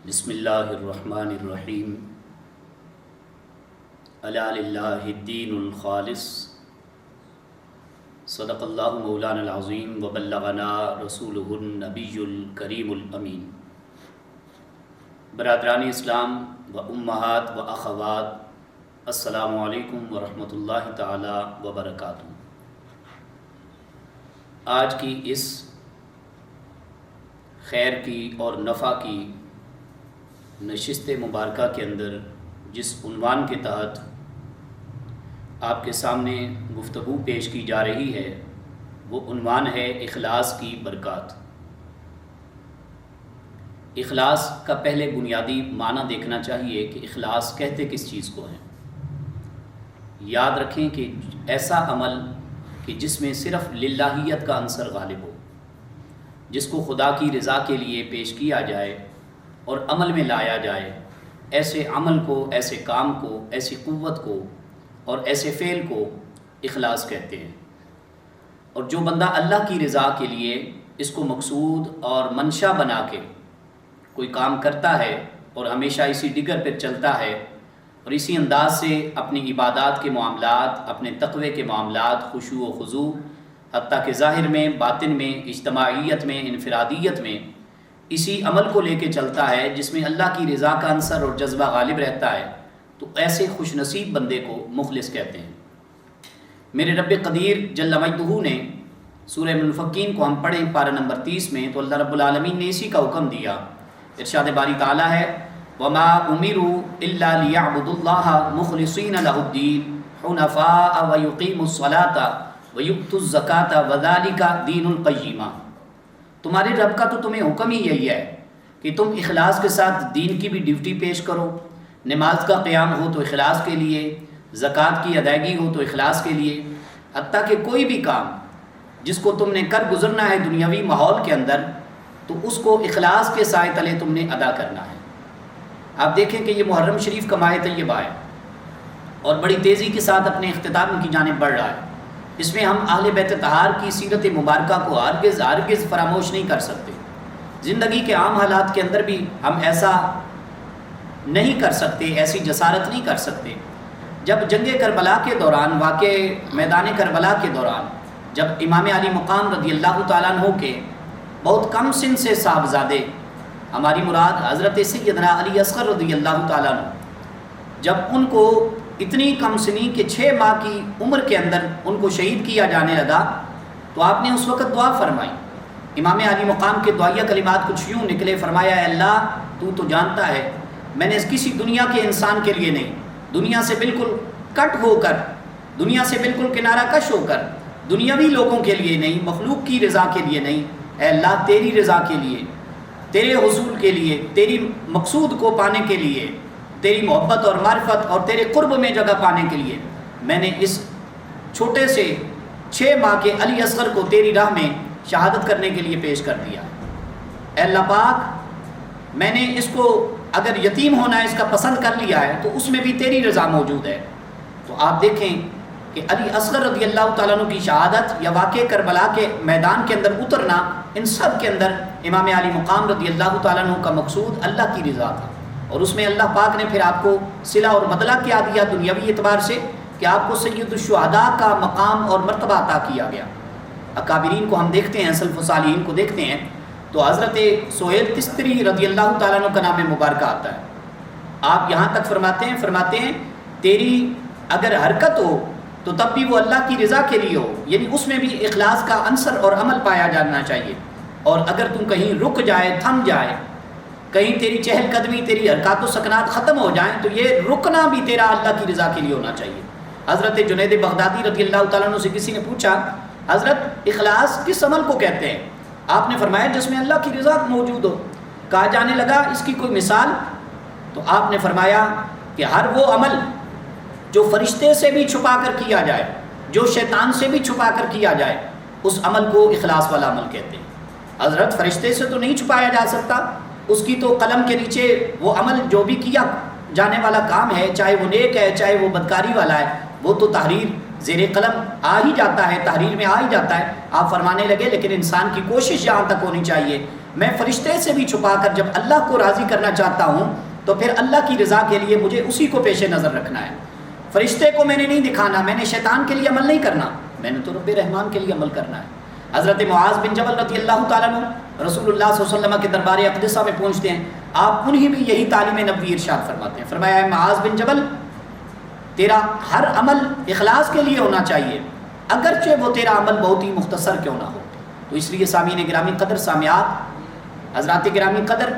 بسم اللہ الرحمن الرحیم الا للہ الدین الخالص صدق اللہ مولانا العظیم وبلغنا رسولہ النبی الکریم الامین۔ برادران اسلام و امہات و اخوات، السلام علیکم ورحمۃ اللہ تعالی وبرکاتہ۔ آج کی اس خیر کی اور نفع کی نشست مبارکہ کے اندر جس عنوان کے تحت آپ کے سامنے گفتگو پیش کی جا رہی ہے وہ عنوان ہے اخلاص کی برکات۔ اخلاص کا پہلے بنیادی معنی دیکھنا چاہیے کہ اخلاص کہتے کس چیز کو ہے۔ یاد رکھیں کہ ایسا عمل کہ جس میں صرف للہیت کا عنصر غالب ہو، جس کو خدا کی رضا کے لیے پیش کیا جائے اور عمل میں لایا جائے، ایسے عمل کو، ایسے کام کو، ایسی قوت کو اور ایسے فعل کو اخلاص کہتے ہیں۔ اور جو بندہ اللہ کی رضا کے لیے اس کو مقصود اور منشا بنا کے کوئی کام کرتا ہے اور ہمیشہ اسی ڈگر پر چلتا ہے اور اسی انداز سے اپنی عبادات کے معاملات، اپنے تقوی کے معاملات، خشوع و خضوع، حتیٰ کہ ظاہر میں، باطن میں، اجتماعیت میں، انفرادیت میں اسی عمل کو لے کے چلتا ہے جس میں اللہ کی رضا کا عنصر اور جذبہ غالب رہتا ہے، تو ایسے خوش نصیب بندے کو مخلص کہتے ہیں۔ میرے رب قدیر جل مجدہ نے سورہ منفقین کو ہم پڑھیں پارہ نمبر 30 میں، تو اللہ رب العالمین نے اسی کا حکم دیا۔ ارشاد باری تعالیٰ ہے وَمَا أُمِرُوا إِلَّا لِيَعْبُدُوا اللَّهَ مُخْلِصِينَ لَهُ الدِّينَ حُنَفَاءَ وَيُقِيمُوا الصَّلَاةَ وَيُؤْتُوا الزَّكَاةَ وَذَلِكَ دِينُ الْقَيِّمَةِ۔ تمہارے رب کا تو تمہیں حکم ہی یہی ہے کہ تم اخلاص کے ساتھ دین کی بھی ڈیوٹی پیش کرو، نماز کا قیام ہو تو اخلاص کے لیے، زکوٰۃ کی ادائیگی ہو تو اخلاص کے لیے، حتیٰ کہ کوئی بھی کام جس کو تم نے کر گزرنا ہے دنیاوی ماحول کے اندر تو اس کو اخلاص کے سائے تلے تم نے ادا کرنا ہے۔ آپ دیکھیں کہ یہ محرم شریف کا ماہ طیبہ ہے اور بڑی تیزی کے ساتھ اپنے اختتام کی جانب بڑھ رہا ہے۔ اس میں ہم اہل بیت طہار کی سیرت مبارکہ کو ہرگز فراموش نہیں کر سکتے۔ زندگی کے عام حالات کے اندر بھی ہم ایسا نہیں کر سکتے، ایسی جسارت نہیں کر سکتے۔ جب جنگ کربلا کے دوران، واقع میدان کربلا کے دوران، جب امام علی مقام رضی اللہ تعالیٰ عنہ کے بہت کم سن سے صاحبزادے، ہماری مراد حضرت سیدنا علی اصغر رضی اللہ تعالیٰ عنہ، جب ان کو اتنی کم سنی کہ 6 ماہ کی عمر کے اندر ان کو شہید کیا جانے لگا، تو آپ نے اس وقت دعا فرمائی۔ امام علی مقام کے دعائیہ کلمات کچھ یوں نکلے، فرمایا اے اللہ تو جانتا ہے میں نے کسی دنیا کے انسان کے لیے نہیں، دنیا سے بالکل کٹ ہو کر، دنیا سے بالکل کنارہ کش ہو کر، دنیاوی لوگوں کے لیے نہیں، مخلوق کی رضا کے لیے نہیں، اے اللہ تیری رضا کے لیے، تیرے حصول کے لیے، تیری مقصود کو پانے کے لیے، تیری محبت اور معرفت اور تیرے قرب میں جگہ پانے کے لیے میں نے اس چھوٹے سے 6 ماہ کے علی اصغر کو تیری راہ میں شہادت کرنے کے لیے پیش کر دیا۔ اے اللہ پاک میں نے اس کو اگر یتیم ہونا ہے اس کا پسند کر لیا ہے تو اس میں بھی تیری رضا موجود ہے۔ تو آپ دیکھیں کہ علی اصغر رضی اللہ تعالیٰ عنہ کی شہادت یا واقع کربلا کے میدان کے اندر اترنا، ان سب کے اندر امام علی مقام رضی اللہ تعالیٰ عنہ کا مقصود اللہ کی رضا تھا، اور اس میں اللہ پاک نے پھر آپ کو صلہ اور بدلہ کیا دیا دنیاوی اعتبار سے کہ آپ کو سید الشہداء کا مقام اور مرتبہ عطا کیا گیا۔ اکابرین کو ہم دیکھتے ہیں، سلف و صالحین کو دیکھتے ہیں تو حضرت سہیل تستری رضی اللہ تعالیٰ عنہ کا نام مبارکہ آتا ہے۔ آپ یہاں تک فرماتے ہیں تیری اگر حرکت ہو تو تب بھی وہ اللہ کی رضا کے لیے ہو، یعنی اس میں بھی اخلاص کا عنصر اور عمل پایا جانا چاہیے۔ اور اگر تم کہیں رک جائے، تھم جائے، کہیں تیری چہل قدمی، تیری حرکات و سکنات ختم ہو جائیں تو یہ رکنا بھی تیرا اللہ کی رضا کے لیے ہونا چاہیے۔ حضرت جنید بغدادی رضی اللہ تعالیٰ عنہ سے کسی نے پوچھا حضرت اخلاص کس عمل کو کہتے ہیں؟ آپ نے فرمایا جس میں اللہ کی رضا موجود ہو۔ کہا جانے لگا اس کی کوئی مثال؟ تو آپ نے فرمایا کہ ہر وہ عمل جو فرشتے سے بھی چھپا کر کیا جائے، جو شیطان سے بھی چھپا کر کیا جائے، اس عمل کو اخلاص والا عمل کہتے ہیں۔ حضرت فرشتے سے تو نہیں چھپایا جا سکتا، اس کی تو قلم کے نیچے وہ عمل جو بھی کیا جانے والا کام ہے، چاہے وہ نیک ہے چاہے وہ بدکاری والا ہے، وہ تو تحریر زیر قلم آ ہی جاتا ہے، تحریر میں آ ہی جاتا ہے۔ آپ فرمانے لگے لیکن انسان کی کوشش یہاں تک ہونی چاہیے میں فرشتے سے بھی چھپا کر جب اللہ کو راضی کرنا چاہتا ہوں تو پھر اللہ کی رضا کے لیے مجھے اسی کو پیش نظر رکھنا ہے. فرشتے کو میں نے نہیں دکھانا, میں نے شیطان کے لیے عمل نہیں کرنا, میں نے تو رب رحمان کے لیے عمل کرنا ہے. حضرت معاذ بن جبل رضی اللہ تعالیٰ عنہ رسول اللہ صلی اللہ علیہ وسلم کے دربار اقدسہ میں پہنچتے ہیں. آپ انہیں بھی یہی تعلیم نبوی ارشاد فرماتے ہیں. فرمایا ہے معاذ بن جبل, تیرا ہر عمل اخلاص کے لیے ہونا چاہیے, اگرچہ وہ تیرا عمل بہت ہی مختصر کیوں نہ ہو. تو اس لیے سامعین گرامی قدر, سامعات حضرات گرامی قدر,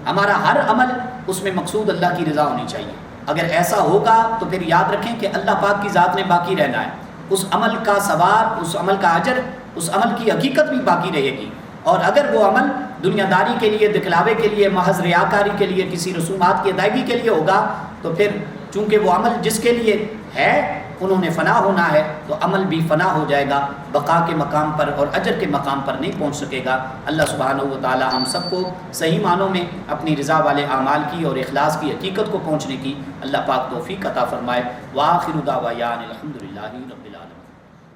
ہمارا ہر عمل اس میں مقصود اللہ کی رضا ہونی چاہیے. اگر ایسا ہوگا تو پھر یاد رکھیں کہ اللہ پاک کی ذات نے باقی رہنا ہے. اس عمل کا ثواب, اس عمل کا اجر, اس عمل کی حقیقت بھی باقی رہے گی. اور اگر وہ عمل دنیا داری کے لیے, دکھلاوے کے لیے, محض ریاکاری کے لیے, کسی رسومات کی ادائیگی کے لیے ہوگا تو پھر چونکہ وہ عمل جس کے لیے ہے انہوں نے فنا ہونا ہے تو عمل بھی فنا ہو جائے گا, بقا کے مقام پر اور اجر کے مقام پر نہیں پہنچ سکے گا. اللہ سبحانہ و تعالی ہم سب کو صحیح معنوں میں اپنی رضا والے اعمال کی اور اخلاص کی حقیقت کو پہنچنے کی اللہ پاک توفیق عطا فرمائے. وآخر دعوانا الحمدللہ رب العالمین.